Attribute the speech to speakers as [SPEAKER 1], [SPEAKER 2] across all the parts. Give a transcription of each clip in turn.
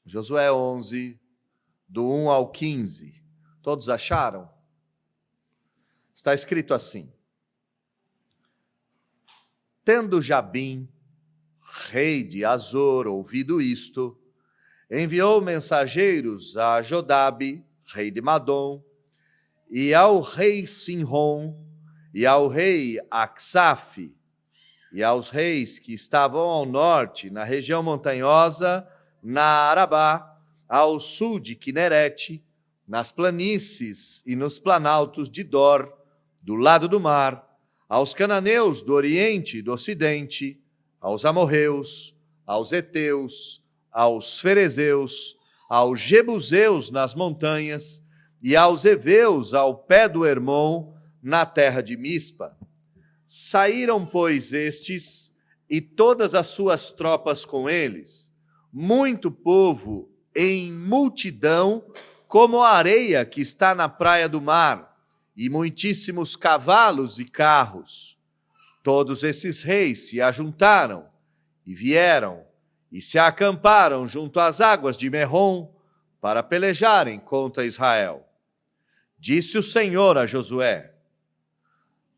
[SPEAKER 1] Josué 11, do 1 ao 15. Todos acharam? Está escrito assim: Tendo Jabim, rei de Azor, ouvido isto, enviou mensageiros a Jodabe, rei de Madom, e ao rei Sinrom, e ao rei Aksaf, e aos reis que estavam ao norte, na região montanhosa, na Arabá, ao sul de Quinerete, nas planícies e nos planaltos de Dor, do lado do mar, aos cananeus do oriente e do ocidente, aos amorreus, aos heteus, aos ferezeus, aos jebuseus nas montanhas e aos heveus ao pé do Hermon, na terra de Mispa. Saíram, pois, estes e todas as suas tropas com eles, muito povo em multidão, como a areia que está na praia do mar, e muitíssimos cavalos e carros. Todos esses reis se ajuntaram e vieram e se acamparam junto às águas de Merrom para pelejarem contra Israel. Disse o Senhor a Josué: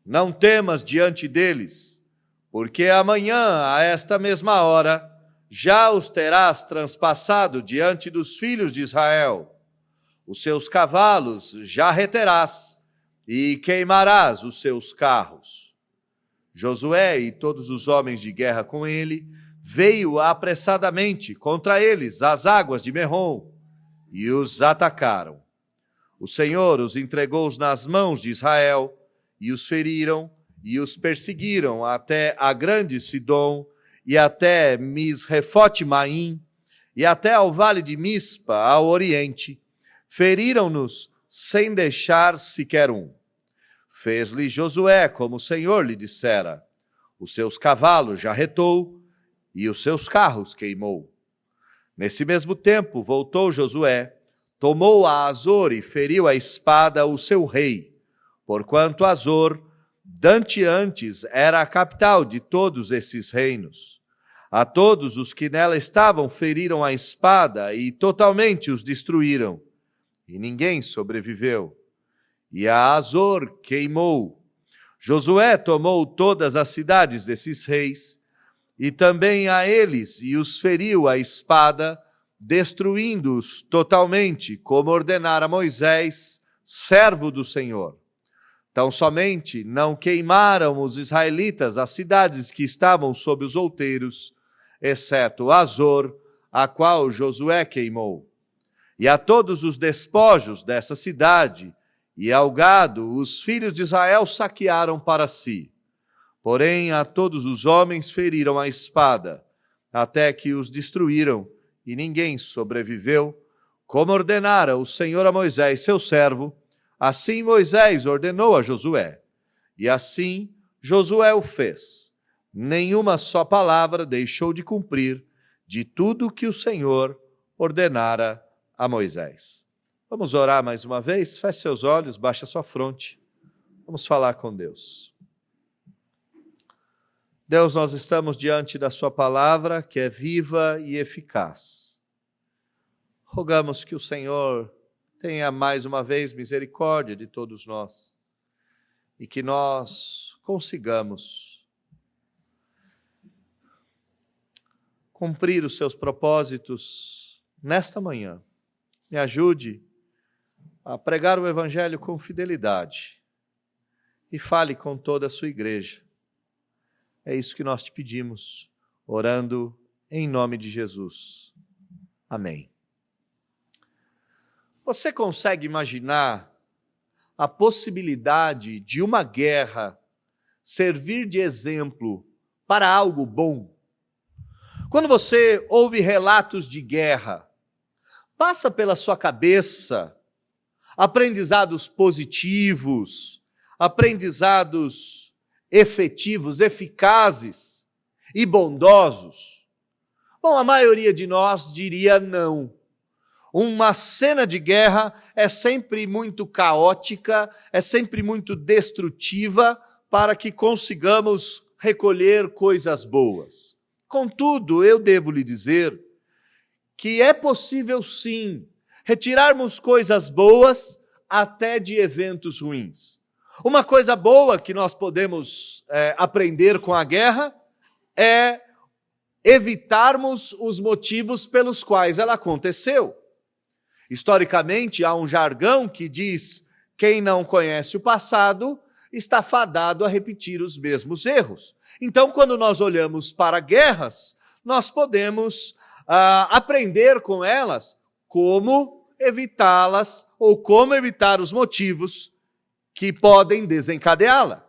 [SPEAKER 1] Não temas diante deles, porque amanhã, a esta mesma hora, já os terás transpassado diante dos filhos de Israel. Os seus cavalos já reterás, e queimarás os seus carros. Josué e todos os homens de guerra com ele veio apressadamente contra eles às águas de Merrom, e os atacaram. O Senhor os entregou nas mãos de Israel, e os feriram, e os perseguiram até a grande Sidom, e até Misrefote-Maim, e até ao vale de Mispa, ao oriente. Feriram-nos sem deixar sequer um. Fez-lhe Josué como o Senhor lhe dissera. Os seus cavalos já retou, e os seus carros queimou. Nesse mesmo tempo voltou Josué, tomou a Azor e feriu a espada o seu rei, porquanto Azor, dante antes, era a capital de todos esses reinos. A todos os que nela estavam feriram a espada e totalmente os destruíram, e ninguém sobreviveu. E a Azor queimou. Josué tomou todas as cidades desses reis, e também a eles, e os feriu a espada, destruindo-os totalmente, como ordenara Moisés, servo do Senhor. Tão somente não queimaram os israelitas as cidades que estavam sob os outeiros, exceto Azor, a qual Josué queimou. E a todos os despojos dessa cidade, e ao gado, os filhos de Israel saquearam para si. Porém, a todos os homens feriram a espada, até que os destruíram, e ninguém sobreviveu, como ordenara o Senhor a Moisés, seu servo. Assim Moisés ordenou a Josué, e assim Josué o fez. Nenhuma só palavra deixou de cumprir de tudo que o Senhor ordenara a Moisés. Vamos orar mais uma vez? Feche seus olhos, baixe a sua fronte. Vamos falar com Deus. Deus, nós estamos diante da sua palavra, que é viva e eficaz. Rogamos que o Senhor tenha mais uma vez misericórdia de todos nós e que nós consigamos cumprir os seus propósitos nesta manhã. Me ajude a pregar o Evangelho com fidelidade e fale com toda a sua igreja. É isso que nós te pedimos, orando em nome de Jesus. Amém. Você consegue imaginar a possibilidade de uma guerra servir de exemplo para algo bom? Quando você ouve relatos de guerra, passa pela sua cabeça aprendizados positivos, aprendizados efetivos, eficazes e bondosos? Bom, a maioria de nós diria não. Uma cena de guerra é sempre muito caótica, é sempre muito destrutiva para que consigamos recolher coisas boas. Contudo, eu devo lhe dizer que é possível sim retirarmos coisas boas até de eventos ruins. Uma coisa boa que nós podemos aprender com a guerra é evitarmos os motivos pelos quais ela aconteceu. Historicamente, há um jargão que diz: quem não conhece o passado está fadado a repetir os mesmos erros. Então, quando nós olhamos para guerras, nós podemos aprender com elas como evitá-las ou como evitar os motivos que podem desencadeá-la.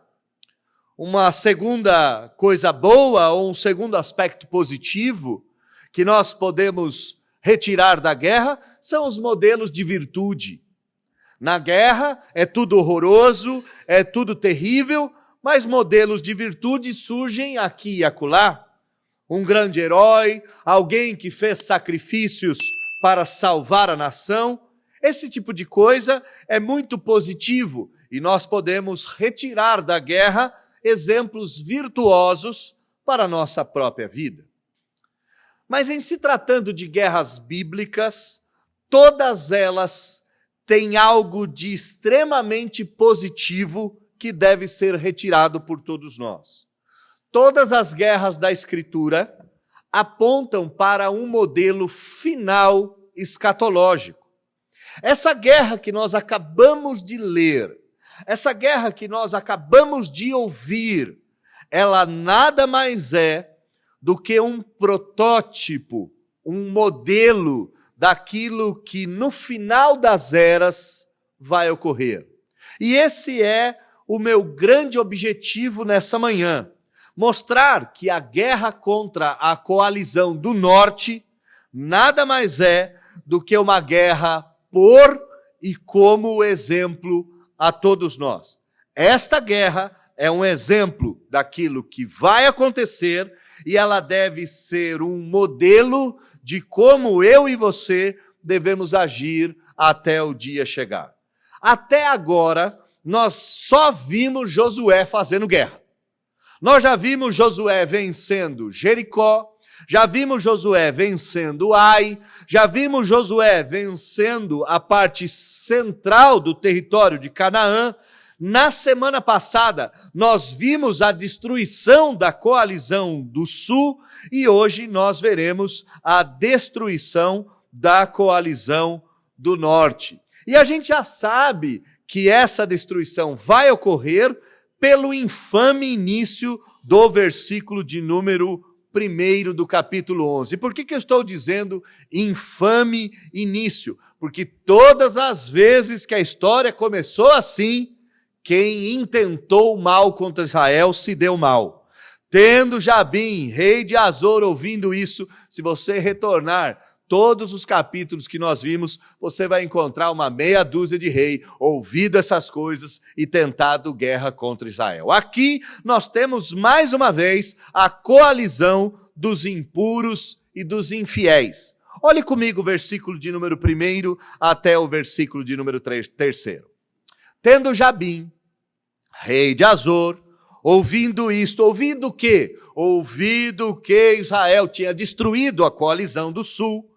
[SPEAKER 1] Uma segunda coisa boa ou um segundo aspecto positivo que nós podemos retirar da guerra são os modelos de virtude. Na guerra é tudo horroroso, é tudo terrível, mas modelos de virtude surgem aqui e acolá. Um grande herói, alguém que fez sacrifícios para salvar a nação. Esse tipo de coisa é muito positivo e nós podemos retirar da guerra exemplos virtuosos para a nossa própria vida. Mas em se tratando de guerras bíblicas, todas elas têm algo de extremamente positivo que deve ser retirado por todos nós. Todas as guerras da Escritura apontam para um modelo final escatológico. Essa guerra que nós acabamos de ler, essa guerra que nós acabamos de ouvir, ela nada mais é do que um protótipo, um modelo daquilo que no final das eras vai ocorrer. E esse é o meu grande objetivo nessa manhã: mostrar que a guerra contra a coalizão do norte nada mais é do que uma guerra por e como exemplo a todos nós. Esta guerra é um exemplo daquilo que vai acontecer e ela deve ser um modelo de como eu e você devemos agir até o dia chegar. Até agora, nós só vimos Josué fazendo guerra. Nós já vimos Josué vencendo Jericó, já vimos Josué vencendo Ai, já vimos Josué vencendo a parte central do território de Canaã. Na semana passada, nós vimos a destruição da coalizão do sul e hoje nós veremos a destruição da coalizão do norte. E a gente já sabe que essa destruição vai ocorrer pelo infame início do versículo de número 1 do capítulo 11. Por que eu estou dizendo infame início? Porque todas as vezes que a história começou assim, quem intentou mal contra Israel se deu mal. Tendo Jabim, rei de Azor, ouvindo isso, se você retornar todos os capítulos que nós vimos, você vai encontrar uma meia dúzia de rei ouvido essas coisas e tentado guerra contra Israel. Aqui nós temos mais uma vez a coalizão dos impuros e dos infiéis. Olhe comigo o versículo de número 1 até o versículo de número 3. Tendo Jabim, rei de Azor, ouvindo isto, ouvindo o quê? Ouvindo que Israel tinha destruído a coalizão do sul,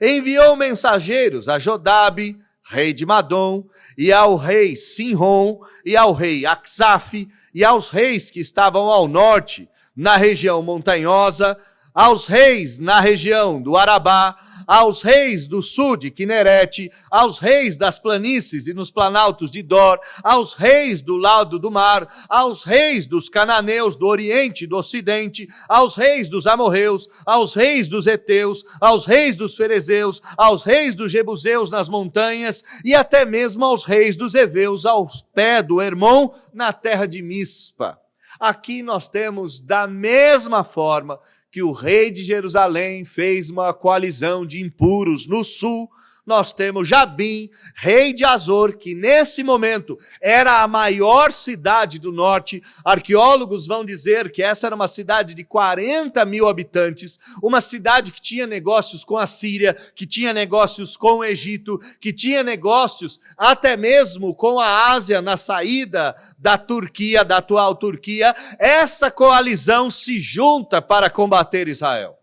[SPEAKER 1] enviou mensageiros a Jodabe, rei de Madom, e ao rei Sinrom, e ao rei Aksaf, e aos reis que estavam ao norte, na região montanhosa, aos reis na região do Arabá, aos reis do sul de Quinerete, aos reis das planícies e nos planaltos de Dor, aos reis do lado do mar, aos reis dos cananeus do oriente e do ocidente, aos reis dos amorreus, aos reis dos heteus, aos reis dos ferezeus, aos reis dos jebuseus nas montanhas e até mesmo aos reis dos heveus aos pés do Hermon na terra de Mispa. Aqui nós temos da mesma forma que o rei de Jerusalém fez uma coalizão de impuros no sul, nós temos Jabim, rei de Azor, que nesse momento era a maior cidade do norte. Arqueólogos vão dizer que essa era uma cidade de 40 mil habitantes, uma cidade que tinha negócios com a Síria, que tinha negócios com o Egito, que tinha negócios até mesmo com a Ásia na saída da Turquia, da atual Turquia. Essa coalizão se junta para combater Israel.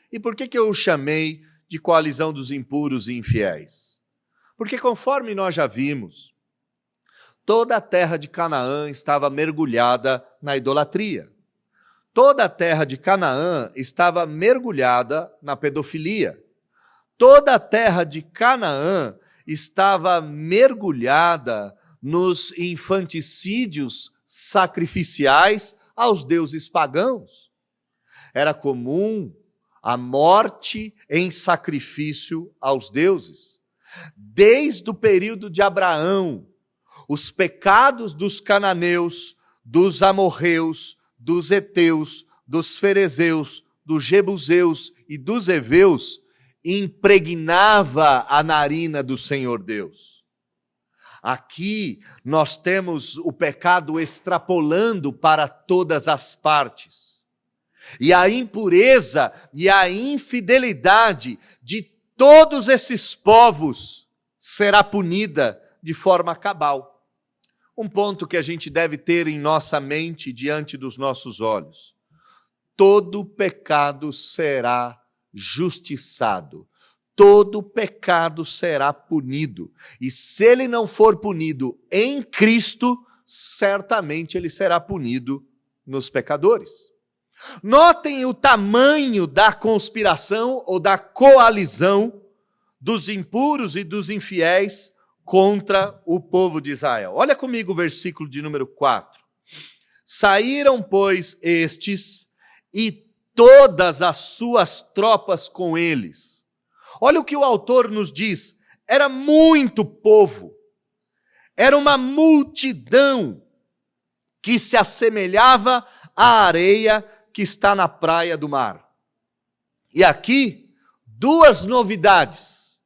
[SPEAKER 1] E por que eu o chamei de coalizão dos impuros e infiéis? Porque conforme nós já vimos, toda a terra de Canaã estava mergulhada na idolatria. Toda a terra de Canaã estava mergulhada na pedofilia. Toda a terra de Canaã estava mergulhada nos infanticídios sacrificiais aos deuses pagãos. Era comum a morte em sacrifício aos deuses. Desde o período de Abraão, os pecados dos cananeus, dos amorreus, dos heteus, dos ferezeus, dos jebuseus e dos heveus impregnava a narina do Senhor Deus. Aqui nós temos o pecado extrapolando para todas as partes. E a impureza e a infidelidade de todos esses povos será punida de forma cabal. Um ponto que a gente deve ter em nossa mente diante dos nossos olhos. Todo pecado será justiçado. Todo pecado será punido. E se ele não for punido em Cristo, certamente ele será punido nos pecadores. Notem o tamanho da conspiração ou da coalizão dos impuros e dos infiéis contra o povo de Israel. Olha comigo o versículo de número 4. Saíram, pois, estes e todas as suas tropas com eles. Olha o que o autor nos diz. Era muito povo. Era uma multidão que se assemelhava à areia que está na praia do mar. E aqui, duas novidades.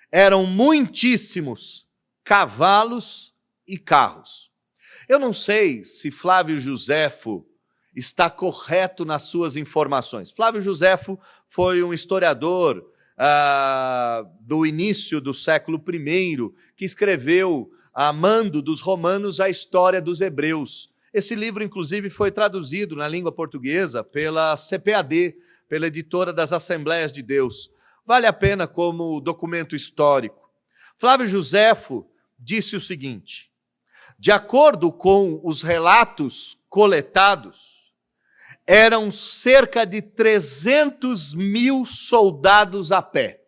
[SPEAKER 1] Eram muitíssimos cavalos e carros. Eu não sei se Flávio Joséfo está correto nas suas informações. Flávio Joséfo foi um historiador do início do século I, que escreveu, a mando dos romanos, a história dos hebreus. Esse livro, inclusive, foi traduzido na língua portuguesa pela CPAD, pela editora das Assembleias de Deus. Vale a pena como documento histórico. Flávio Joséfo disse o seguinte: de acordo com os relatos coletados, eram cerca de 300 mil soldados a pé,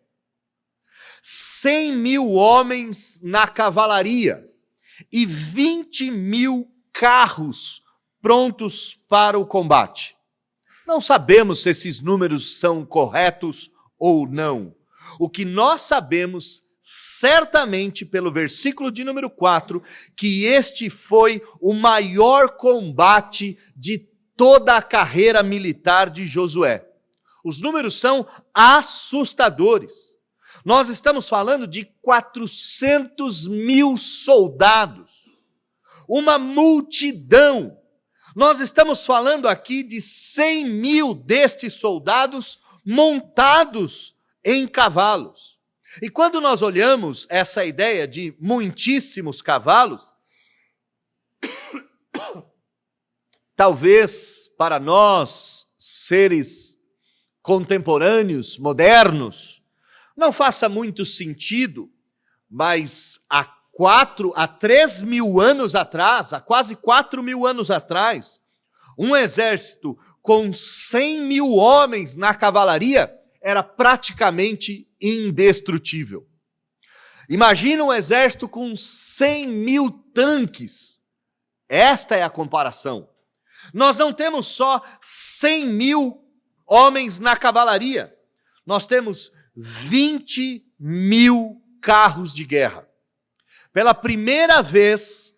[SPEAKER 1] 100 mil homens na cavalaria e 20 mil carros prontos para o combate. Não sabemos se esses números são corretos ou não. O que nós sabemos, certamente pelo versículo de número 4, que este foi o maior combate de toda a carreira militar de Josué. Os números são assustadores. Nós estamos falando de 400 mil soldados, uma multidão. Nós estamos falando aqui de 100 mil destes soldados montados em cavalos. E quando nós olhamos essa ideia de muitíssimos cavalos, talvez para nós, seres contemporâneos, modernos, não faça muito sentido, mas há 3 mil anos atrás, há quase 4 mil anos atrás, um exército com 100 mil homens na cavalaria era praticamente indestrutível. Imagina um exército com 100 mil tanques. Esta é a comparação. Nós não temos só 100 mil homens na cavalaria. Nós temos 20 mil carros de guerra. Pela primeira vez,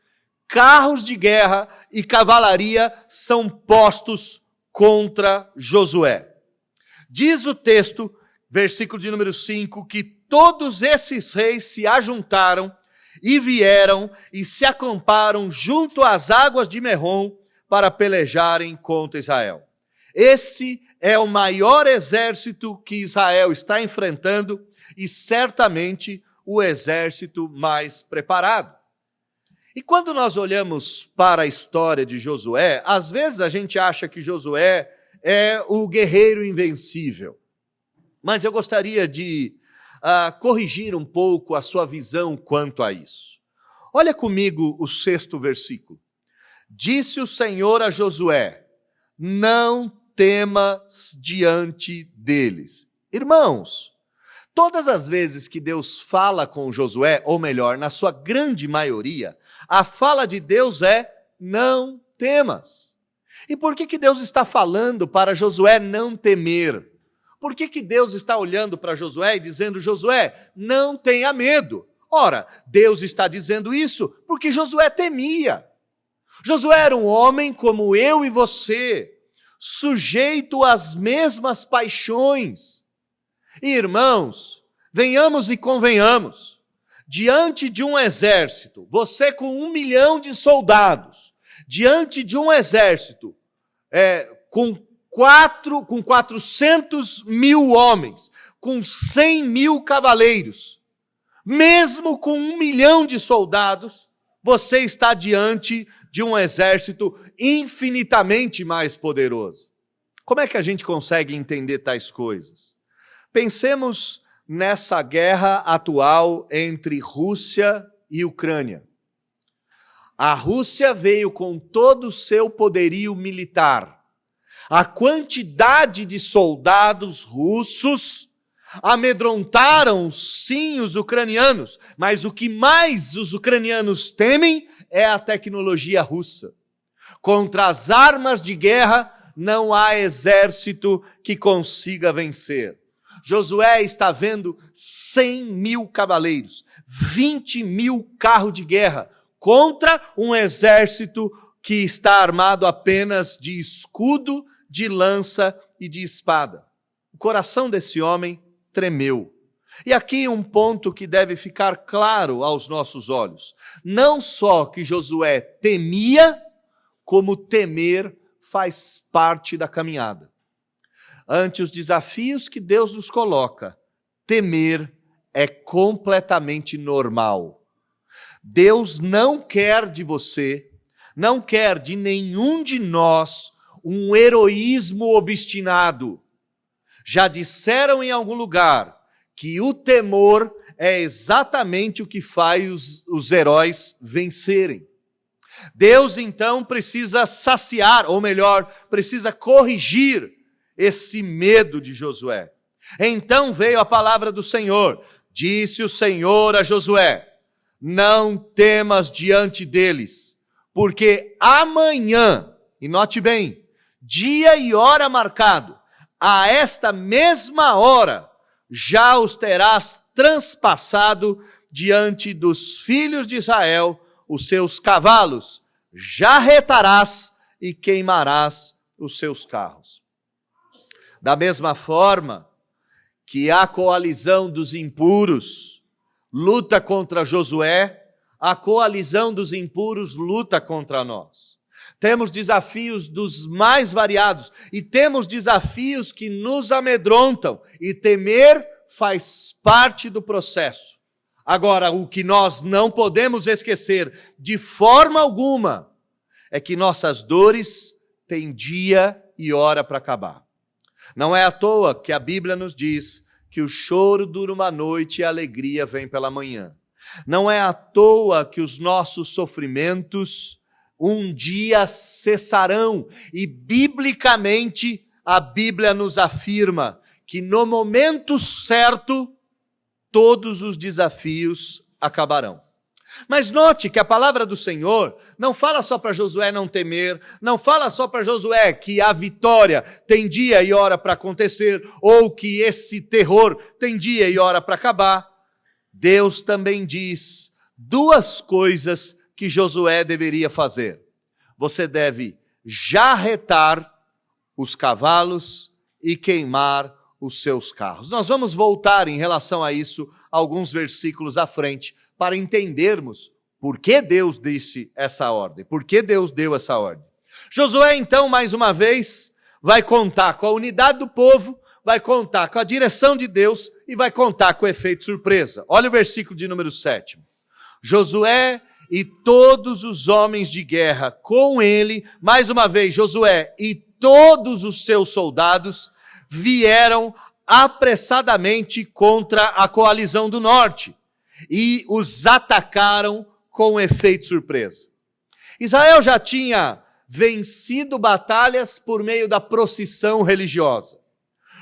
[SPEAKER 1] carros de guerra e cavalaria são postos contra Josué. Diz o texto, versículo de número 5, que todos esses reis se ajuntaram e vieram e se acamparam junto às águas de Merrom para pelejarem contra Israel. Esse é o maior exército que Israel está enfrentando e certamente o exército mais preparado. E quando nós olhamos para a história de Josué, às vezes a gente acha que Josué é o guerreiro invencível. Mas eu gostaria de corrigir um pouco a sua visão quanto a isso. Olha comigo o 6º versículo. Disse o Senhor a Josué: não temas diante deles. Irmãos, todas as vezes que Deus fala com Josué, ou melhor, na sua grande maioria, a fala de Deus é: não temas. E por que Deus está falando para Josué não temer? Por que Deus está olhando para Josué e dizendo: Josué, não tenha medo? Ora, Deus está dizendo isso porque Josué temia. Josué era um homem como eu e você, sujeito às mesmas paixões. E, irmãos, venhamos e convenhamos, diante de um exército, você com 1 milhão de soldados, diante de um exército com 400 mil homens, com 100 mil cavaleiros, mesmo com 1 milhão de soldados, você está diante de um exército infinitamente mais poderoso. Como é que a gente consegue entender tais coisas? Pensemos nessa guerra atual entre Rússia e Ucrânia. A Rússia veio com todo o seu poderio militar. A quantidade de soldados russos amedrontaram, sim, os ucranianos, mas o que mais os ucranianos temem é a tecnologia russa. Contra as armas de guerra, não há exército que consiga vencer. Josué está vendo 100 mil cavaleiros, 20 mil carros de guerra, contra um exército que está armado apenas de escudo, de lança e de espada. O coração desse homem tremeu. E aqui um ponto que deve ficar claro aos nossos olhos. Não só que Josué temia, como temer faz parte da caminhada. Ante os desafios que Deus nos coloca, temer é completamente normal. Deus não quer de você, não quer de nenhum de nós um heroísmo obstinado. Já disseram em algum lugar que o temor é exatamente o que faz os heróis vencerem. Deus, então, precisa saciar, ou melhor, precisa corrigir esse medo de Josué. Então veio a palavra do Senhor. Disse o Senhor a Josué: não temas diante deles, porque amanhã, e note bem, dia e hora marcado, a esta mesma hora, já os terás transpassado diante dos filhos de Israel, os seus cavalos jarretarás e queimarás os seus carros. Da mesma forma que a coalizão dos impuros luta contra Josué, a coalizão dos impuros luta contra nós. Temos desafios dos mais variados e temos desafios que nos amedrontam, e temer faz parte do processo. Agora, o que nós não podemos esquecer de forma alguma é que nossas dores têm dia e hora para acabar. Não é à toa que a Bíblia nos diz que o choro dura uma noite e a alegria vem pela manhã. Não é à toa que os nossos sofrimentos um dia cessarão, e biblicamente a Bíblia nos afirma que no momento certo todos os desafios acabarão. Mas note que a palavra do Senhor não fala só para Josué não temer, não fala só para Josué que a vitória tem dia e hora para acontecer, ou que esse terror tem dia e hora para acabar. Deus também diz 2 coisas que Josué deveria fazer. Você deve jarretar os cavalos e queimar os seus carros. Nós vamos voltar em relação a isso alguns versículos à frente para entendermos por que Deus disse essa ordem, por que Deus deu essa ordem. Josué, então, mais uma vez, vai contar com a unidade do povo, vai contar com a direção de Deus e vai contar com o efeito surpresa. Olha o versículo de número 7. Josué e todos os homens de guerra com ele, mais uma vez, Josué e todos os seus soldados vieram apressadamente contra a coalizão do norte e os atacaram com efeito surpresa. Israel já tinha vencido batalhas por meio da procissão religiosa.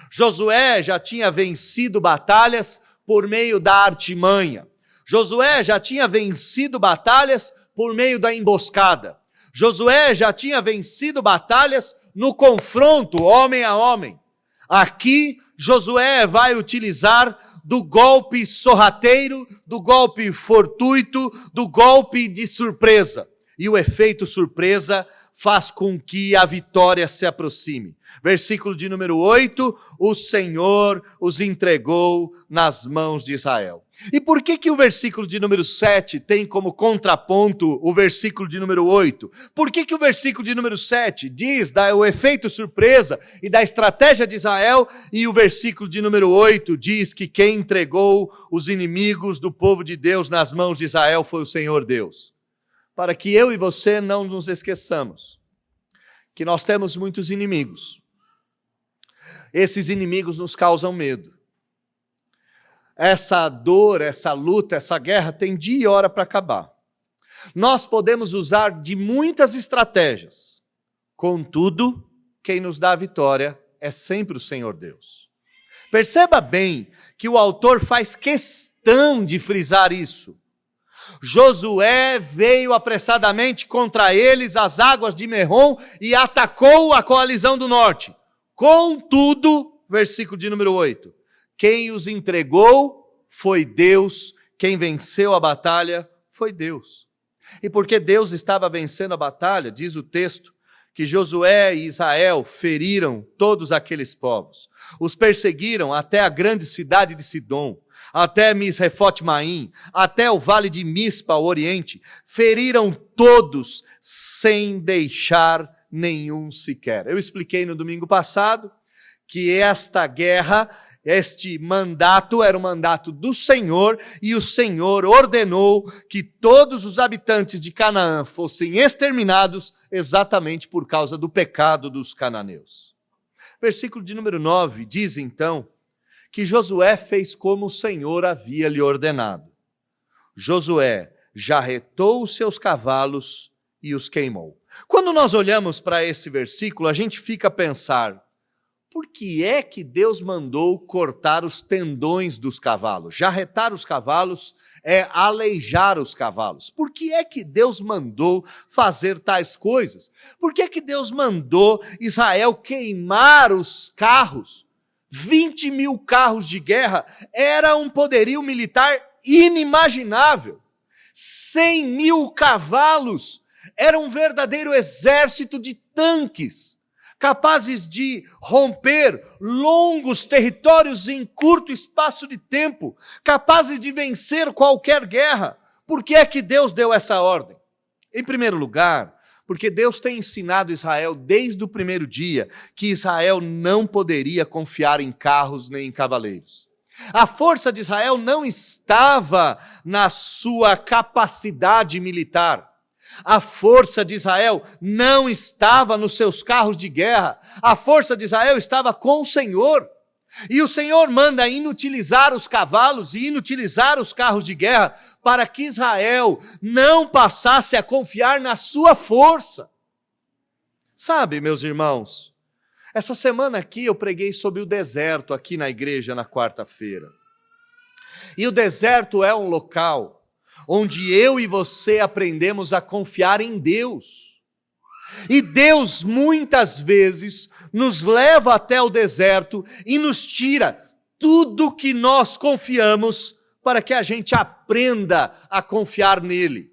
[SPEAKER 1] Josué já tinha vencido batalhas por meio da artimanha. Josué já tinha vencido batalhas por meio da emboscada. Josué já tinha vencido batalhas no confronto homem a homem. Aqui, Josué vai utilizar do golpe sorrateiro, do golpe fortuito, do golpe de surpresa. E o efeito surpresa faz com que a vitória se aproxime. Versículo de número 8, o Senhor os entregou nas mãos de Israel. E por que o versículo de número 7 tem como contraponto o versículo de número 8? Por que o versículo de número 7 diz do efeito surpresa e da estratégia de Israel, e o versículo de número 8 diz que quem entregou os inimigos do povo de Deus nas mãos de Israel foi o Senhor Deus? Para que eu e você não nos esqueçamos que nós temos muitos inimigos. Esses inimigos nos causam medo. Essa dor, essa luta, essa guerra tem dia e hora para acabar. Nós podemos usar de muitas estratégias. Contudo, quem nos dá a vitória é sempre o Senhor Deus. Perceba bem que o autor faz questão de frisar isso. Josué veio apressadamente contra eles às águas de Merrom e atacou a coalizão do norte. Contudo, versículo de número 8, quem os entregou foi Deus, quem venceu a batalha foi Deus. E porque Deus estava vencendo a batalha, diz o texto, que Josué e Israel feriram todos aqueles povos, os perseguiram até a grande cidade de Sidom, até Misrefote-Maim, até o vale de Mispa, ao oriente, feriram todos sem deixar nenhum sequer. Eu expliquei no domingo passado que esta guerra, este mandato era o mandato do Senhor, e o Senhor ordenou que todos os habitantes de Canaã fossem exterminados exatamente por causa do pecado dos cananeus. Versículo de número 9 diz então que Josué fez como o Senhor havia lhe ordenado. Josué jarretou os seus cavalos e os queimou. Quando nós olhamos para esse versículo, a gente fica a pensar, por que é que Deus mandou cortar os tendões dos cavalos? Jarretar os cavalos é aleijar os cavalos. Por que é que Deus mandou fazer tais coisas? Por que é que Deus mandou Israel queimar os carros? 20 mil carros de guerra era um poderio militar inimaginável. 100 mil cavalos era um verdadeiro exército de tanques, capazes de romper longos territórios em curto espaço de tempo, capazes de vencer qualquer guerra. Por que é que Deus deu essa ordem? Em primeiro lugar, porque Deus tem ensinado Israel desde o primeiro dia que Israel não poderia confiar em carros nem em cavaleiros. A força de Israel não estava na sua capacidade militar. A força de Israel não estava nos seus carros de guerra. A força de Israel estava com o Senhor. E o Senhor manda inutilizar os cavalos e inutilizar os carros de guerra para que Israel não passasse a confiar na sua força. Sabe, meus irmãos, essa semana aqui eu preguei sobre o deserto aqui na igreja na quarta-feira. E o deserto é um local onde eu e você aprendemos a confiar em Deus. E Deus muitas vezes nos leva até o deserto e nos tira tudo que nós confiamos para que a gente aprenda a confiar nele.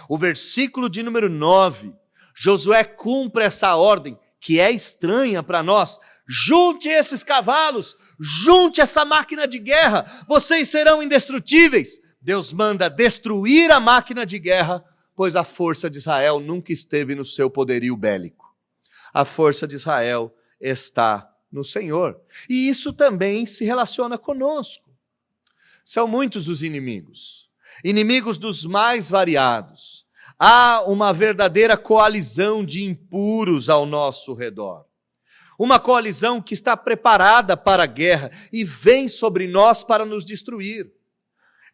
[SPEAKER 1] O versículo de número 9, Josué cumpre essa ordem que é estranha para nós. Junte esses cavalos, junte essa máquina de guerra, vocês serão indestrutíveis. Deus manda destruir a máquina de guerra, pois a força de Israel nunca esteve no seu poderio bélico. A força de Israel está no Senhor. E isso também se relaciona conosco. São muitos os inimigos, inimigos dos mais variados. Há uma verdadeira coalizão de impuros ao nosso redor. uma coalizão que está preparada para a guerra e vem sobre nós para nos destruir.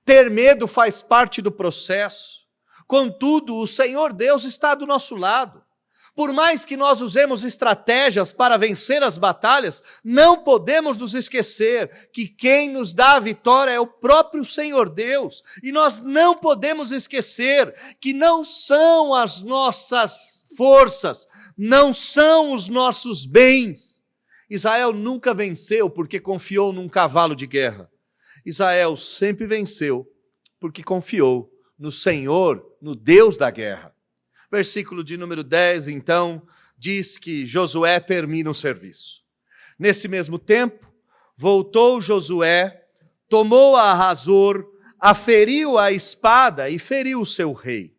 [SPEAKER 1] Ter medo faz parte do processo. Contudo, o Senhor Deus está do nosso lado. Por mais que nós usemos estratégias para vencer as batalhas, não podemos nos esquecer que quem nos dá a vitória é o próprio Senhor Deus. E nós não podemos esquecer que não são as nossas forças, não são os nossos bens. Israel nunca venceu porque confiou num cavalo de guerra. Israel sempre venceu porque confiou no Senhor, no Deus da guerra. Versículo de número 10, então, diz que Josué termina o serviço. Nesse mesmo tempo, voltou Josué, tomou a Hazor, aferiu a espada e feriu o seu rei.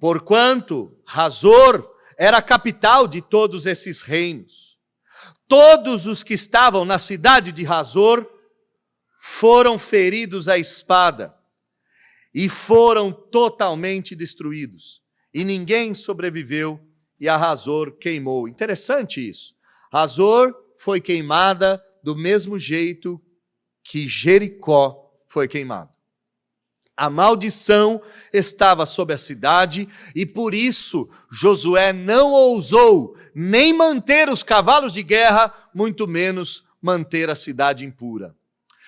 [SPEAKER 1] Porquanto Hazor era a capital de todos esses reinos. Todos os que estavam na cidade de Hazor foram feridos à espada e foram totalmente destruídos. E ninguém sobreviveu e a Hazor queimou. Interessante isso. Hazor foi queimada do mesmo jeito que Jericó foi queimado. A maldição estava sobre a cidade e por isso Josué não ousou nem manter os cavalos de guerra, muito menos manter a cidade impura.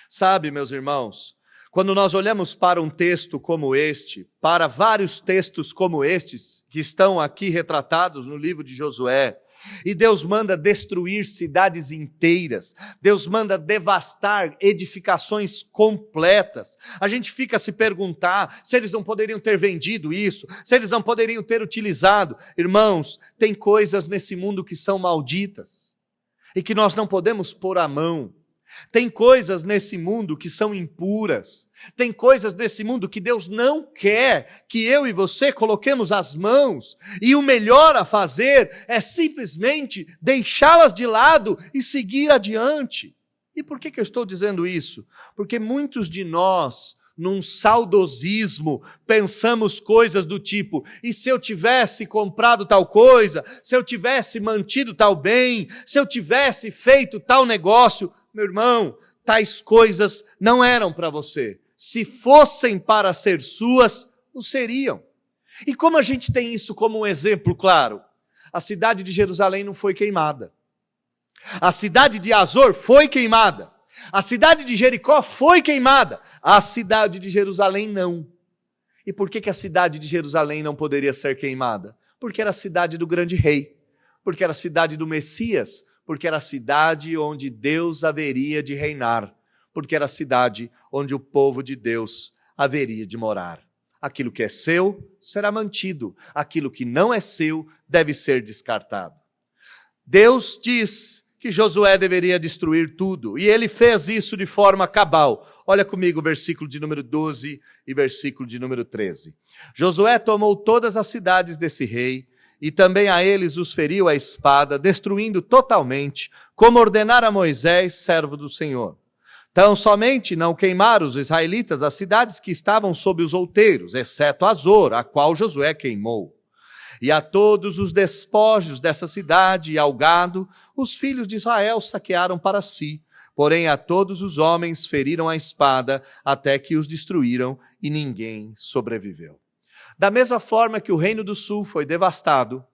[SPEAKER 1] Sabe, meus irmãos, quando nós olhamos para um texto como este, para vários textos como estes, que estão aqui retratados no livro de Josué, e Deus manda destruir cidades inteiras, Deus manda devastar edificações completas, a gente fica a se perguntar se eles não poderiam ter vendido isso, se eles não poderiam ter utilizado. Irmãos, tem coisas nesse mundo que são malditas, e que nós não podemos pôr a mão. Tem coisas nesse mundo que são impuras. Tem coisas nesse mundo que Deus não quer que eu e você coloquemos as mãos. E o melhor a fazer é simplesmente deixá-las de lado e seguir adiante. E por que eu estou dizendo isso? Porque muitos de nós, num saudosismo, pensamos coisas do tipo: e se eu tivesse comprado tal coisa? Se eu tivesse mantido tal bem? Se eu tivesse feito tal negócio? Meu irmão, tais coisas não eram para você. Se fossem para ser suas, o seriam. E como a gente tem isso como um exemplo claro? A cidade de Jerusalém não foi queimada. A cidade de Hazor foi queimada. A cidade de Jericó foi queimada. A cidade de Jerusalém não. E por que a cidade de Jerusalém não poderia ser queimada? Porque era a cidade do grande rei. Porque era a cidade do Messias. Porque era a cidade onde Deus haveria de reinar, porque era a cidade onde o povo de Deus haveria de morar. Aquilo que é seu será mantido, aquilo que não é seu deve ser descartado. Deus diz que Josué deveria destruir tudo, e ele fez isso de forma cabal. Olha comigo o versículo de número 12 e versículo de número 13. Josué tomou todas as cidades desse rei, e também a eles os feriu a espada, destruindo totalmente, como ordenara Moisés, servo do Senhor. Tão somente não queimaram os israelitas as cidades que estavam sob os outeiros, exceto Hazor, a qual Josué queimou. E a todos os despojos dessa cidade e ao gado, os filhos de Israel saquearam para si. Porém a todos os homens feriram a espada, até que os destruíram, e ninguém sobreviveu. Da mesma forma que o Reino do Sul foi devastado,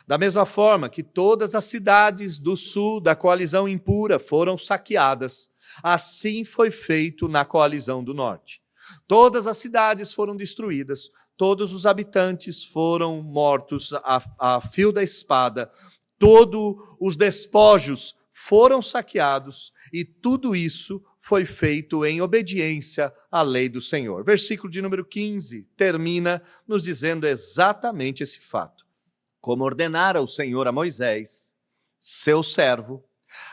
[SPEAKER 1] da mesma forma que todas as cidades do sul da coalizão impura foram saqueadas, assim foi feito na coalizão do norte. Todas as cidades foram destruídas, todos os habitantes foram mortos a fio da espada, todos os despojos foram saqueados e tudo isso foi feito em obediência à lei do Senhor. Versículo de número 15 termina nos dizendo exatamente esse fato. Como ordenara o Senhor a Moisés, seu servo,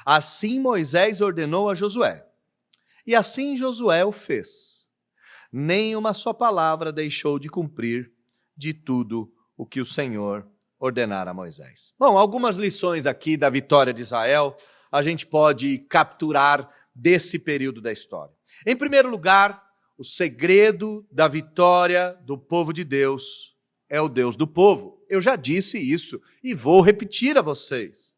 [SPEAKER 1] assim Moisés ordenou a Josué. E assim Josué o fez. Nem uma só palavra deixou de cumprir de tudo o que o Senhor ordenara a Moisés. Bom, algumas lições aqui da vitória de Israel a gente pode capturar desse período da história. Em primeiro lugar, o segredo da vitória do povo de Deus é o Deus do povo. Eu já disse isso e vou repetir a vocês.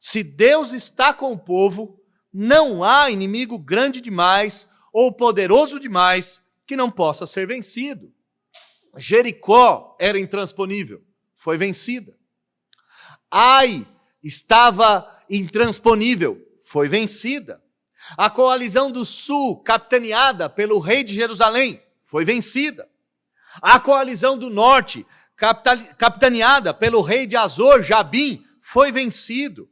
[SPEAKER 2] Se Deus está com o povo, não há inimigo grande demais ou poderoso demais que não possa ser vencido. Jericó era intransponível, foi vencida. Ai estava intransponível, foi vencida. A coalizão do sul, capitaneada pelo rei de Jerusalém, foi vencida. A coalizão do norte, capitaneada pelo rei de Azor, Jabim, foi vencido.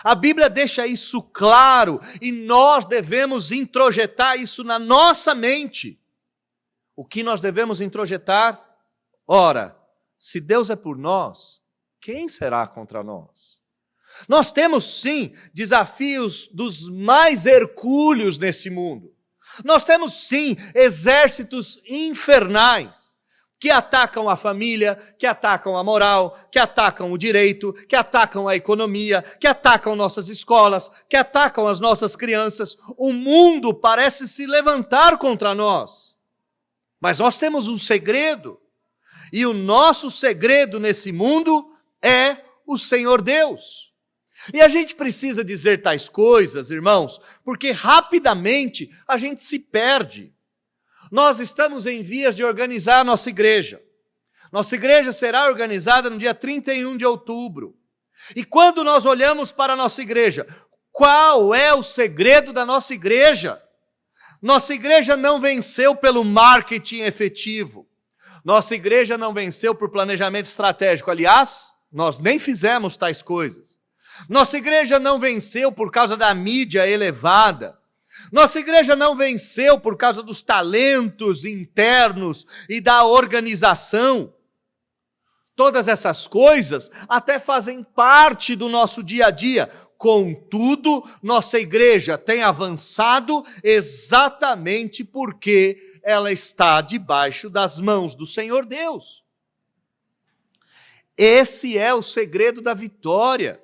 [SPEAKER 2] A Bíblia deixa isso claro e nós devemos introjetar isso na nossa mente. O que nós devemos introjetar? Ora, se Deus é por nós, quem será contra nós? Nós temos sim desafios dos mais hercúleos nesse mundo. Nós temos sim exércitos infernais que atacam a família, que atacam a moral, que atacam o direito, que atacam a economia, que atacam nossas escolas, que atacam as nossas crianças. O mundo parece se levantar contra nós. Mas nós temos um segredo. E o nosso segredo nesse mundo é o Senhor Deus. E a gente precisa dizer tais coisas, irmãos, porque rapidamente a gente se perde. Nós estamos em vias de organizar a nossa igreja. Nossa igreja será organizada no dia 31 de outubro. E quando nós olhamos para a nossa igreja, qual é o segredo da nossa igreja? Nossa igreja não venceu pelo marketing efetivo. Nossa igreja não venceu por planejamento estratégico. Aliás, nós nem fizemos tais coisas. Nossa igreja não venceu por causa da mídia elevada. Nossa igreja não venceu por causa dos talentos internos e da organização. Todas essas coisas até fazem parte do nosso dia a dia. Contudo, nossa igreja tem avançado exatamente porque ela está debaixo das mãos do Senhor Deus. Esse é o segredo da vitória.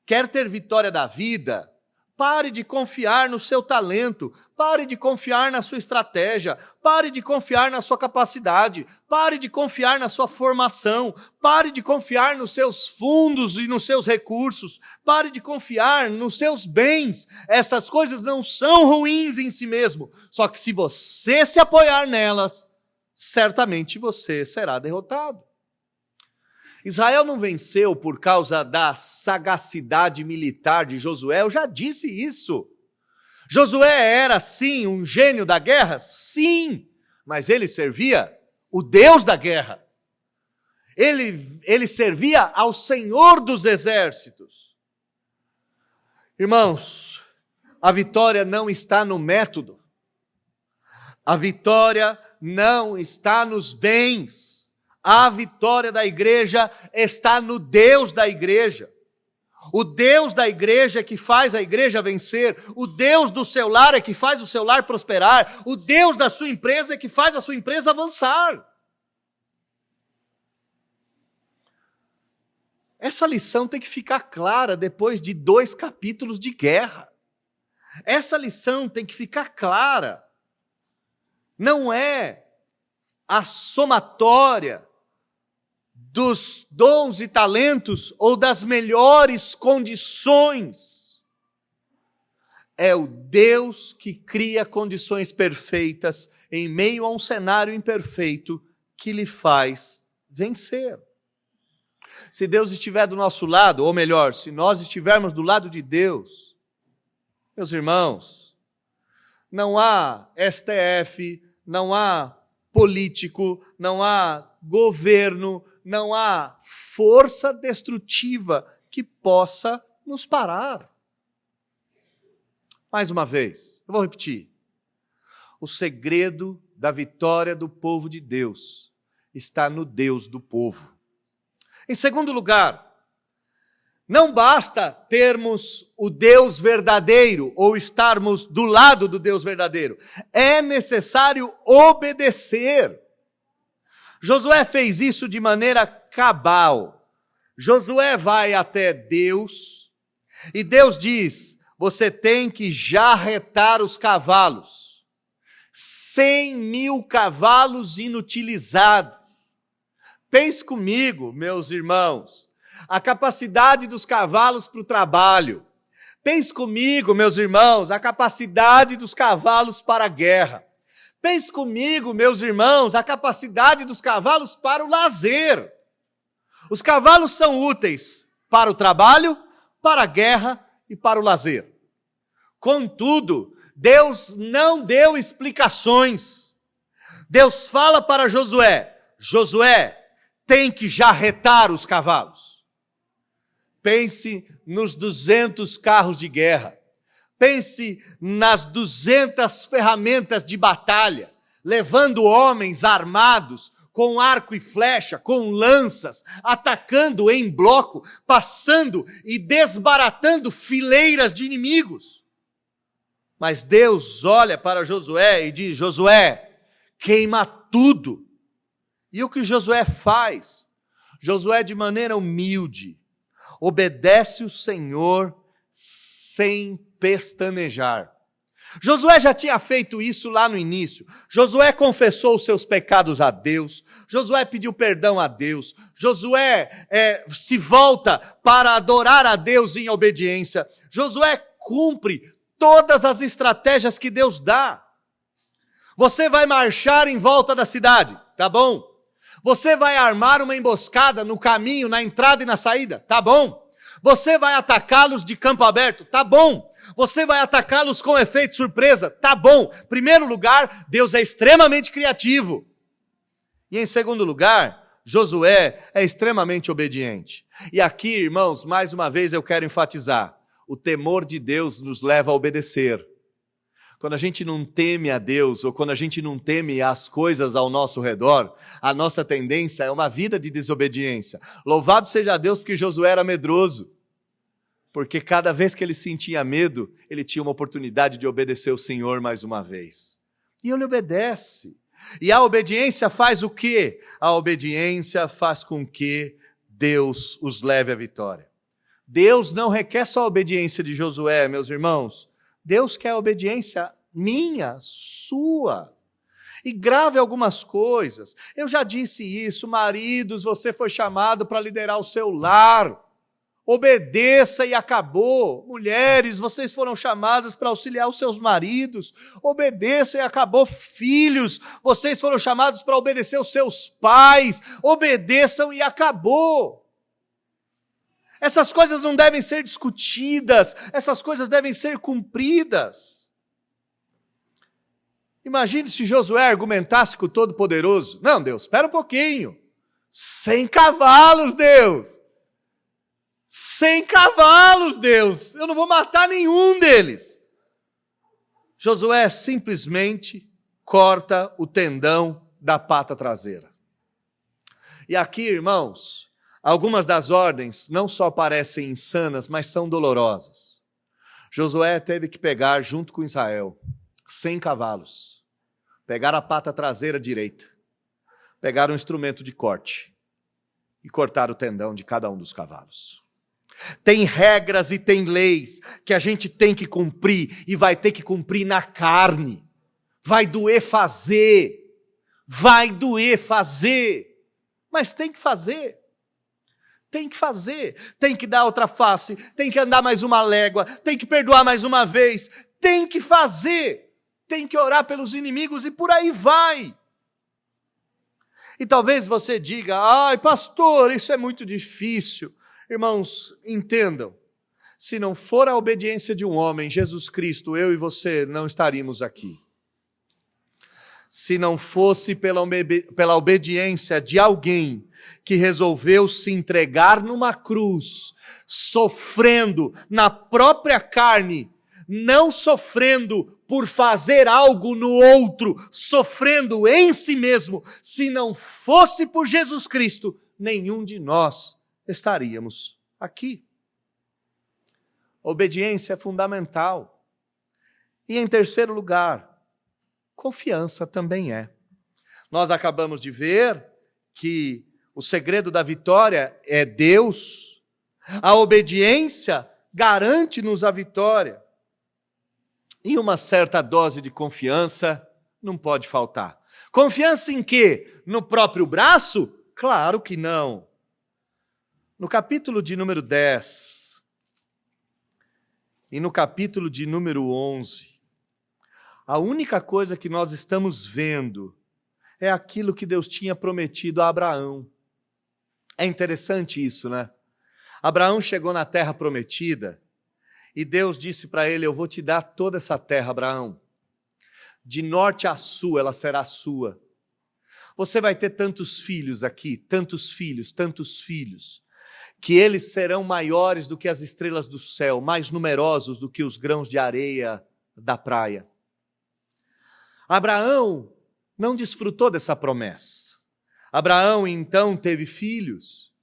[SPEAKER 2] Quer ter vitória da vida? Pare de confiar no seu talento, pare de confiar na sua estratégia, pare de confiar na sua capacidade, pare de confiar na sua formação, pare de confiar nos seus fundos e nos seus recursos, pare de confiar nos seus bens. Essas coisas não são ruins em si mesmo, só que se você se apoiar nelas, certamente você será derrotado. Israel não venceu por causa da sagacidade militar de Josué, eu já disse isso. Josué era, sim, um gênio da guerra? Sim, mas ele servia o Deus da guerra. Ele servia ao Senhor dos exércitos. Irmãos, a vitória não está no método. A vitória não está nos bens. A vitória da igreja está no Deus da igreja. O Deus da igreja é que faz a igreja vencer. O Deus do seu lar é que faz o seu lar prosperar. O Deus da sua empresa é que faz a sua empresa avançar. Essa lição tem que ficar clara depois de 2 capítulos de guerra. Essa lição tem que ficar clara. Não é a somatória dos dons e talentos ou das melhores condições. É o Deus que cria condições perfeitas em meio a um cenário imperfeito que lhe faz vencer. Se Deus estiver do nosso lado, ou melhor, se nós estivermos do lado de Deus, meus irmãos, não há STF, não há político, não há governo, não há força destrutiva que possa nos parar. Mais uma vez, eu vou repetir. O segredo da vitória do povo de Deus está no Deus do povo. Em segundo lugar, não basta termos o Deus verdadeiro ou estarmos do lado do Deus verdadeiro. É necessário obedecer. Josué fez isso de maneira cabal. Josué vai até Deus e Deus diz: você tem que jarretar os cavalos. 100.000 cavalos inutilizados. Pense comigo, meus irmãos. a capacidade dos cavalos para o trabalho. Pense comigo, meus irmãos, a capacidade dos cavalos para a guerra. Pense comigo, meus irmãos, a capacidade dos cavalos para o lazer. Os cavalos são úteis para o trabalho, para a guerra e para o lazer. Contudo, Deus não deu explicações. Deus fala para Josué: Josué, tem que jarretar os cavalos. Pense nos 200 carros de guerra. Pense nas 200 ferramentas de batalha, levando homens armados com arco e flecha, com lanças, atacando em bloco, passando e desbaratando fileiras de inimigos. Mas Deus olha para Josué e diz: Josué, queima tudo. E o que Josué faz? Josué, de maneira humilde, obedece o Senhor sem pestanejar. Josué já tinha feito isso lá no início. Josué confessou os seus pecados a Deus. Josué pediu perdão a Deus. Josué se volta para adorar a Deus em obediência. Josué cumpre todas as estratégias que Deus dá. Você vai marchar em volta da cidade, tá bom? Você vai armar uma emboscada no caminho, na entrada e na saída, tá bom? Você vai atacá-los de campo aberto, tá bom? Você vai atacá-los com efeito surpresa, tá bom? Em primeiro lugar, Deus é extremamente criativo. E em segundo lugar, Josué é extremamente obediente. E aqui, irmãos, mais uma vez eu quero enfatizar: o temor de Deus nos leva a obedecer. Quando a gente não teme a Deus, ou quando a gente não teme as coisas ao nosso redor, a nossa tendência é uma vida de desobediência. Louvado seja Deus porque Josué era medroso. Porque cada vez que ele sentia medo, ele tinha uma oportunidade de obedecer o Senhor mais uma vez. E ele obedece. E a obediência faz o quê? A obediência faz com que Deus os leve à vitória. Deus não requer só a obediência de Josué, meus irmãos. Deus quer a obediência minha, sua. E grave algumas coisas. Eu já disse isso, maridos, você foi chamado para liderar o seu lar. Obedeça e acabou. Mulheres, vocês foram chamadas para auxiliar os seus maridos. Obedeça e acabou. Filhos, vocês foram chamados para obedecer os seus pais. Obedeçam e acabou. Essas coisas não devem ser discutidas, essas coisas devem ser cumpridas. Imagine se Josué argumentasse com o Todo-Poderoso: não, Deus, espera um pouquinho. 100 cavalos, Deus. 100 cavalos, Deus. Eu não vou matar nenhum deles. Josué simplesmente corta o tendão da pata traseira. E aqui, irmãos, algumas das ordens não só parecem insanas, mas são dolorosas. Josué teve que pegar, junto com Israel, 100 cavalos, pegar a pata traseira direita, pegar um instrumento de corte e cortar o tendão de cada um dos cavalos. Tem regras e tem leis que a gente tem que cumprir e vai ter que cumprir na carne. Vai doer fazer, mas tem que fazer. Tem que fazer, tem que dar outra face, tem que andar mais uma légua, tem que perdoar mais uma vez, tem que fazer, tem que orar pelos inimigos e por aí vai. E talvez você diga: ai, pastor, isso é muito difícil. Irmãos, entendam, se não for a obediência de um homem, Jesus Cristo, eu e você não estaríamos aqui. Se não fosse pela obediência de alguém que resolveu se entregar numa cruz, sofrendo na própria carne, não sofrendo por fazer algo no outro, sofrendo em si mesmo, se não fosse por Jesus Cristo, nenhum de nós estaríamos aqui. Obediência é fundamental. E em terceiro lugar, confiança também é. Nós acabamos de ver que o segredo da vitória é Deus. A obediência garante-nos a vitória. E uma certa dose de confiança não pode faltar. Confiança em quê? No próprio braço? Claro que não. No capítulo de número 10 e no capítulo de número 11, a única coisa que nós estamos vendo é aquilo que Deus tinha prometido a Abraão. É interessante isso, né? Abraão chegou na terra prometida e Deus disse para ele: eu vou te dar toda essa terra, Abraão. De norte a sul ela será sua. Você vai ter tantos filhos aqui, tantos filhos, que eles serão maiores do que as estrelas do céu, mais numerosos do que os grãos de areia da praia. Abraão não desfrutou dessa promessa. Abraão então teve filhos,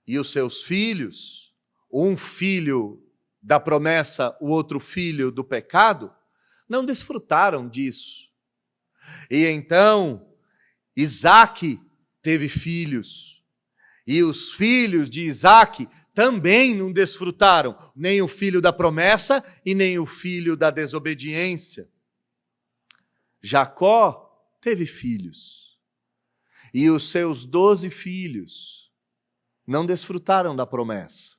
[SPEAKER 2] e os seus filhos, um filho da promessa, o outro filho do pecado, não desfrutaram disso. E então Isaque teve filhos, e os filhos de Isaque também não desfrutaram, nem o filho da promessa e nem o filho da desobediência. Jacó teve filhos, e os seus 12 filhos não desfrutaram da promessa.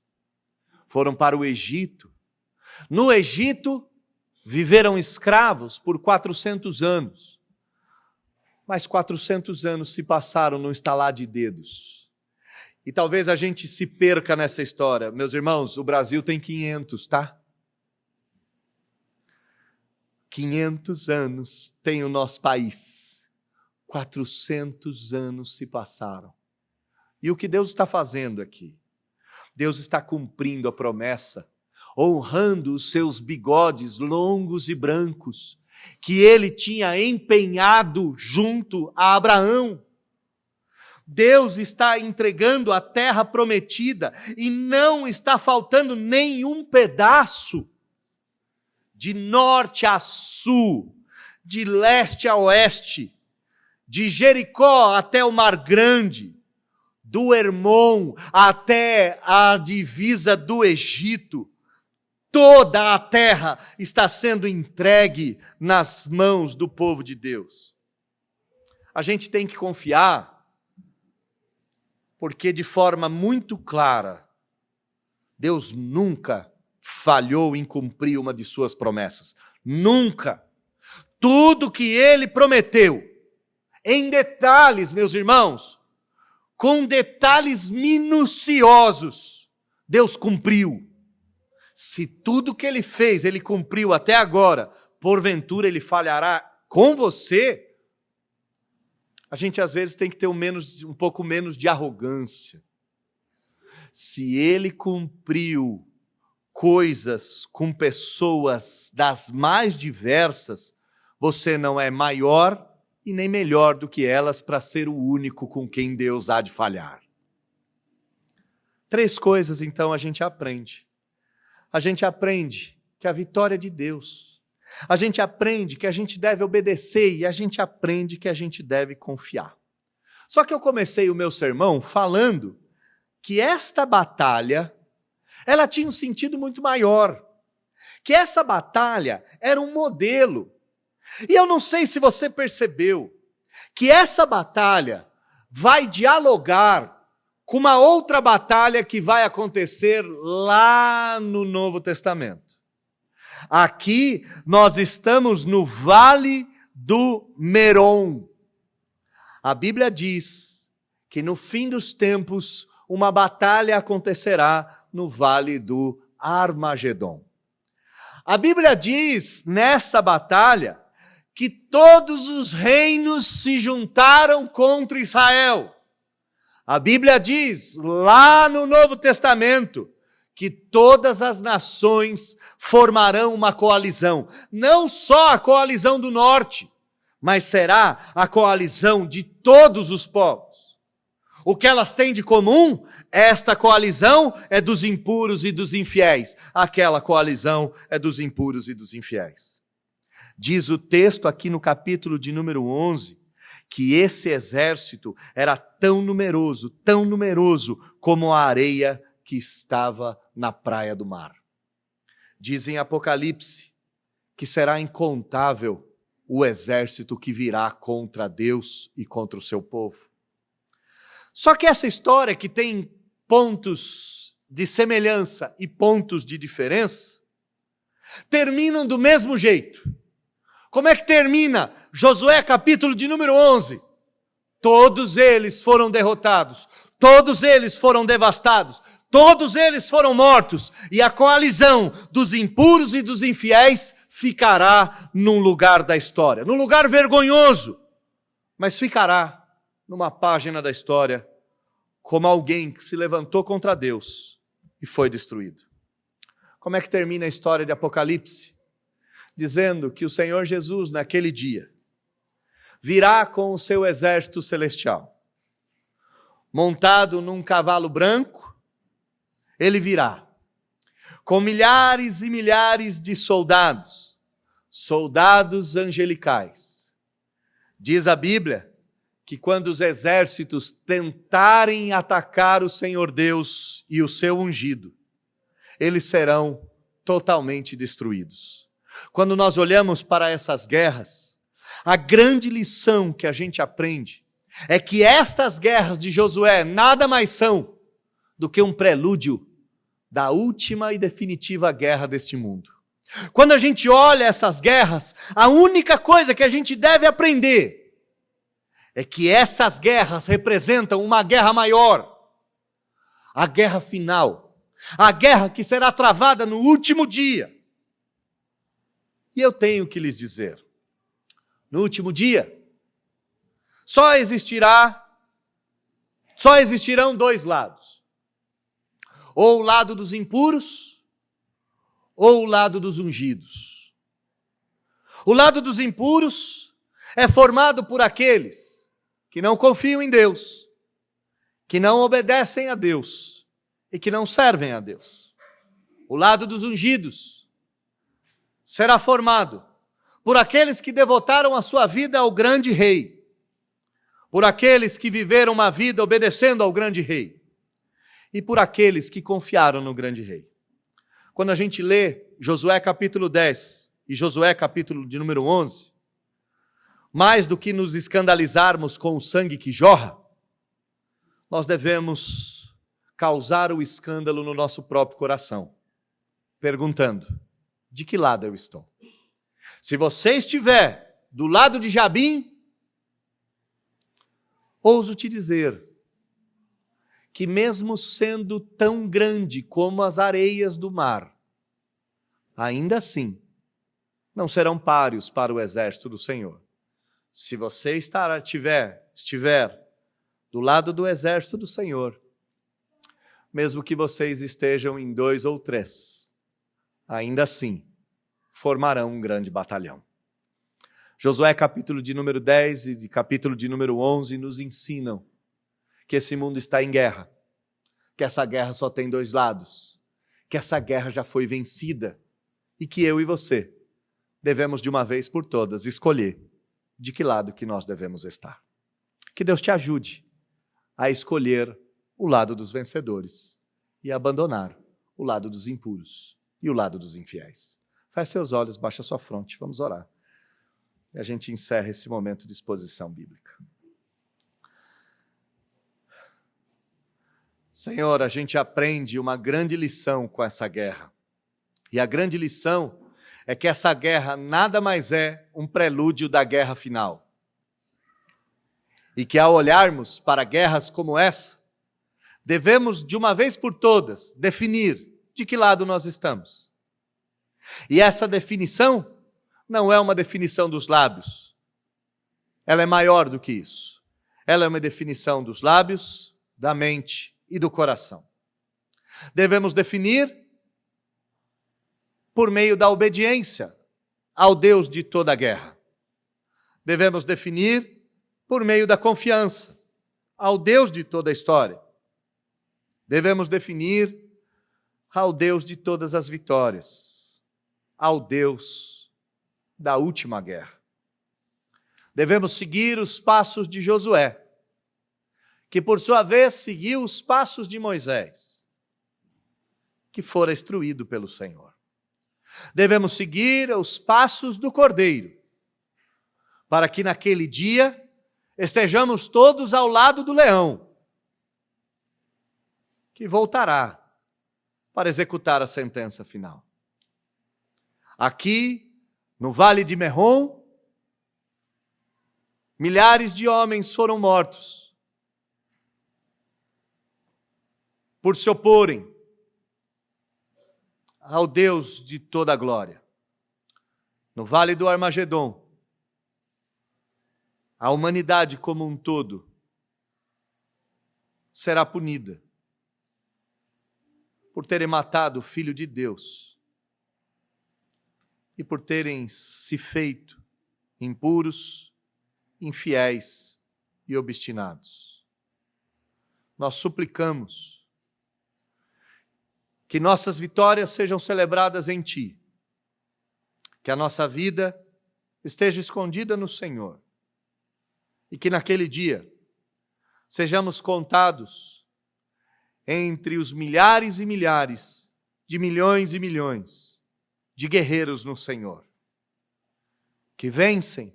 [SPEAKER 2] Foram para o Egito. No Egito, viveram escravos por 400 anos. Mas 400 anos se passaram num estalar de dedos. E talvez a gente se perca nessa história. Meus irmãos, o Brasil tem 500, tá? 500 anos tem o nosso país. 400 anos se passaram. E o que Deus está fazendo aqui? Deus está cumprindo a promessa, honrando os seus bigodes longos e brancos, que ele tinha empenhado junto a Abraão. Deus está entregando a terra prometida e não está faltando nenhum pedaço. De norte a sul, de leste a oeste, de Jericó até o Mar Grande, do Hermon até a divisa do Egito, toda a terra está sendo entregue nas mãos do povo de Deus. A gente tem que confiar, porque de forma muito clara, Deus nunca falhou em cumprir uma de suas promessas. Nunca. Tudo que ele prometeu, em detalhes, meus irmãos, com detalhes minuciosos, Deus cumpriu. Se tudo que ele fez, ele cumpriu até agora, porventura ele falhará com você, a gente às vezes tem que ter um pouco menos de arrogância. Se ele cumpriu coisas com pessoas das mais diversas, você não é maior e nem melhor do que elas para ser o único com quem Deus há de falhar. 3 coisas então a gente aprende. A gente aprende que a vitória é de Deus. A gente aprende que a gente deve obedecer e a gente aprende que a gente deve confiar. Só que eu comecei o meu sermão falando que esta batalha, ela tinha um sentido muito maior. Que essa batalha era um modelo. E eu não sei se você percebeu que essa batalha vai dialogar com uma outra batalha que vai acontecer lá no Novo Testamento. Aqui nós estamos no Vale do Merom. A Bíblia diz que no fim dos tempos uma batalha acontecerá no Vale do Armagedon. A Bíblia diz nessa batalha que todos os reinos se juntaram contra Israel. A Bíblia diz, lá no Novo Testamento, que todas as nações formarão uma coalizão. Não só a coalizão do norte, mas será a coalizão de todos os povos. O que elas têm de comum? Esta coalizão é dos impuros e dos infiéis. Aquela coalizão é dos impuros e dos infiéis. Diz o texto aqui no capítulo de número 11, que esse exército era tão numeroso como a areia que estava na praia do mar. Diz em Apocalipse que será incontável o exército que virá contra Deus e contra o seu povo. Só que essa história que tem pontos de semelhança e pontos de diferença, terminam do mesmo jeito. Como é que termina Josué capítulo de número 11? Todos eles foram derrotados, todos eles foram devastados, todos eles foram mortos, e a coalizão dos impuros e dos infiéis ficará num lugar da história, num lugar vergonhoso, mas ficará numa página da história como alguém que se levantou contra Deus e foi destruído. Como é que termina a história de Apocalipse? Dizendo que o Senhor Jesus, naquele dia, virá com o seu exército celestial. Montado num cavalo branco, ele virá com milhares e milhares de soldados, soldados angelicais. Diz a Bíblia que quando os exércitos tentarem atacar o Senhor Deus e o seu ungido, eles serão totalmente destruídos. Quando nós olhamos para essas guerras, a grande lição que a gente aprende é que estas guerras de Josué nada mais são do que um prelúdio da última e definitiva guerra deste mundo. Quando a gente olha essas guerras, a única coisa que a gente deve aprender é que essas guerras representam uma guerra maior, a guerra final, a guerra que será travada no último dia. E eu tenho que lhes dizer, no último dia, só existirão dois lados. Ou o lado dos impuros, ou o lado dos ungidos. O lado dos impuros é formado por aqueles que não confiam em Deus, que não obedecem a Deus e que não servem a Deus. O lado dos ungidos será formado por aqueles que devotaram a sua vida ao grande rei, por aqueles que viveram uma vida obedecendo ao grande rei e por aqueles que confiaram no grande rei. Quando a gente lê Josué capítulo 10 e Josué capítulo de número 11, mais do que nos escandalizarmos com o sangue que jorra, nós devemos causar o escândalo no nosso próprio coração, perguntando, de que lado eu estou? Se você estiver do lado de Jabim, ouso te dizer que mesmo sendo tão grande como as areias do mar, ainda assim não serão páreos para o exército do Senhor. Se você estiver do lado do exército do Senhor, mesmo que vocês estejam em 2 ou 3, ainda assim formarão um grande batalhão. Josué capítulo de número 10 e capítulo de número 11 nos ensinam que esse mundo está em guerra, que essa guerra só tem 2 lados, que essa guerra já foi vencida e que eu e você devemos de uma vez por todas escolher de que lado que nós devemos estar. Que Deus te ajude a escolher o lado dos vencedores e abandonar o lado dos impuros e o lado dos infiéis. Feche seus olhos, baixa sua fronte, vamos orar. E a gente encerra esse momento de exposição bíblica. Senhor, a gente aprende uma grande lição com essa guerra. E a grande lição é que essa guerra nada mais é um prelúdio da guerra final. E que ao olharmos para guerras como essa, devemos de uma vez por todas definir de que lado nós estamos. E essa definição não é uma definição dos lábios. Ela é maior do que isso. Ela é uma definição dos lábios, da mente e do coração. Devemos definir por meio da obediência ao Deus de toda a guerra. Devemos definir por meio da confiança ao Deus de toda a história. Devemos definir ao Deus de todas as vitórias, ao Deus da última guerra. Devemos seguir os passos de Josué, que por sua vez seguiu os passos de Moisés, que fora instruído pelo Senhor. Devemos seguir os passos do Cordeiro, para que naquele dia estejamos todos ao lado do leão, que voltará para executar a sentença final. Aqui, no Vale de Merom, milhares de homens foram mortos por se oporem ao Deus de toda a glória. No Vale do Armagedon, a humanidade como um todo será punida por terem matado o Filho de Deus e por terem se feito impuros, infiéis e obstinados. Nós suplicamos que nossas vitórias sejam celebradas em Ti, que a nossa vida esteja escondida no Senhor e que naquele dia sejamos contados entre os milhares e milhares de milhões e milhões de guerreiros no Senhor, que vencem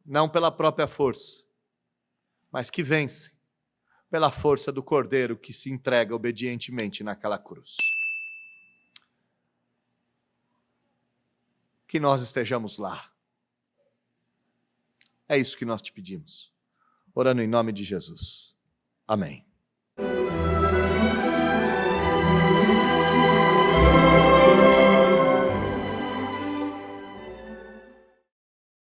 [SPEAKER 2] não pela própria força, mas que vencem pela força do Cordeiro que se entrega obedientemente naquela cruz. Que nós estejamos lá. É isso que nós te pedimos, orando em nome de Jesus. Amém.